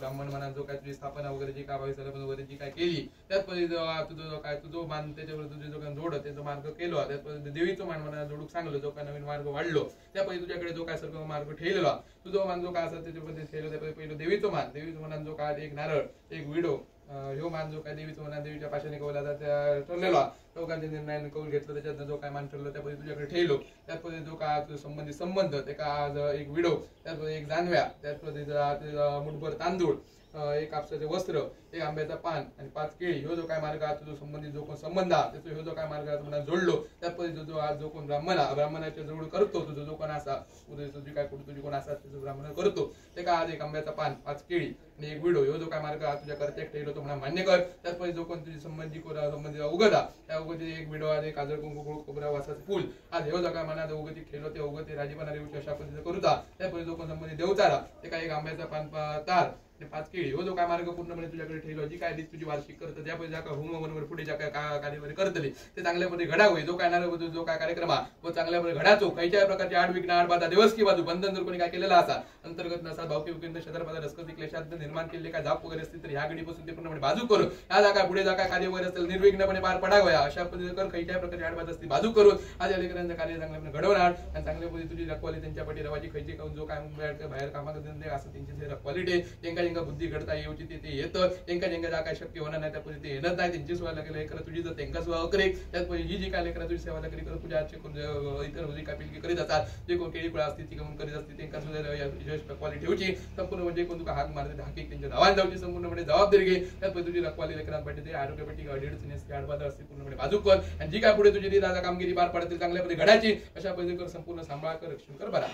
ब्राह्मण म्हणा जो काय तुझी स्थापना वगैरे जी काय भावी वगैरे जी काय केली त्यात तुझं काय तुझं मान त्याच्यावर तुझे जो काय जोड त्याचा मार्ग केलो त्यात देवीचं मान म्हणा जोडूक सांगलो जो काय नवीन मार्ग वाढलो त्यापैकी तुझ्याकडे जो काय सर्व मार्ग ठेवलेला तुझो मान जो काय असा त्याच्यामध्ये ठेवलो त्यापैकी पहिलं देवीचं मान जो काय एक नारळ एक विडो ह्यो मान जो काय देवीचं म्हणा देवीच्या पाशाने कवला त्या ठरलेला चौघांच्या निर्णयाने कौल घेतलं त्याच्यात जो काय मान ठरलं त्यापैकी तुझ्याकडे ठेवलो त्यापैकी जो काय संबंधित संबंध ते का एक विडो त्यात एक जानव्या त्यात मुठभर तांदूळ एक कापसाचे वस्त्र एक आंब्याचा पान आणि 5 केळी ह्यो जो काय मार्ग तुझो संबंधित जो कोण संबंध आहे त्याचा ह्यो जो काय मार्ग तुम्हाला जोडलो त्यापैकी जो आज जो कोण ब्राह्मणाच्या जवळ करतो तुझं जो कोण असा तुझी काय तुझी कोण असा तुझं ब्राह्मण करतो ते का आज एक आंब्याचा पान 5 केळी आणि एक विडो ह्यो जो काय मार्ग तुझ्या करत्याक ठेवलो तो म्हणा मान्य कर त्यापैकी जो कोण तुझी संबंधित उगदा त्या उगती एक विडो आज एक काजळ कुंकू खोबरा वासाचं फुल आज ह्यो जो काय म्हणा उगती ठेवलो ते उगती राजीपणा रेवची अशा पद्धतीने करूता त्यापैकी जो कोण संबंधित देवचारा ते काय एक आंब्याचा पान तार 5 केळी हो जो काय मार्ग पूर्णपणे तुझ्याकडे ठेवलो जी काय तुझी वार्षिक करत त्यापैकी ज्या काय होमवनवर पुढे ज्या काय कार्यवाही करतली ते चांगल्यापणे घडावे जो काय नारळ जो काय कार्यक्रम व चांगल्यापणे घडाचो काहीच्या प्रकारची आडविघ्न आडबाधा दिवस की बाजू बंधन जर कोणी काय केलेला असा अंतर्गत नसा भावकी उकेंद्र शतरपदा रसकती क्लेशात निर्माण केले काय जाप वगैरे असतील तर ह्या घडीपासून ते पूर्णपणे बाजू करून या जा काय पुढे जा काय कार्य वगैरे असेल निर्विघ्नपणे पार पडावया अशा पद्धतीने कर काहीच्या प्रकारची आडबाधा असतील बाजू करून आज अलीकरांचं कार्य चांगल्यापणे घडवणार आणि चांगल्या पद्धती तुझी रखवाली त्यांच्या पाठी रवाची खायची खाऊन जो काय बाहेर कामाकडे असं त्यांची रखवाली ज्यांका ज्यांका बुद्धी घडता ते येतं त्यांका ज्यांका जा काय शक्य होणार नाही त्या पद्धती ते येणार नाही त्यांची सेवा लागेल लेकर तुझी जर त्यांका सेवा करे त्यात ही जी काय लेकर तुझी सेवा लागली कर तुझ्या इतर जी काय पिलकी करीत असतात जे कोण केळी फळा असतील ती करून करीत असतील त्यांका सुद्धा रखवाली ठेवची संपूर्ण म्हणजे कोण तुका हाक मारते हाकी त्यांच्या धावान जाऊची संपूर्णपणे जबाबदारी घे त्यात तुझी रखवाली लेकरांपाठी ते आरोग्यापाठी अडीअडचणी असते आडबाधा असते पूर्णपणे बाजू कर आणि जी काय पुढे तुझी ती दादा कामगिरी पार पडतील चांगल्या पद्धती घडायची अशा पद्धतीने संपूर्ण सांभाळ कर रक्षण कर बरा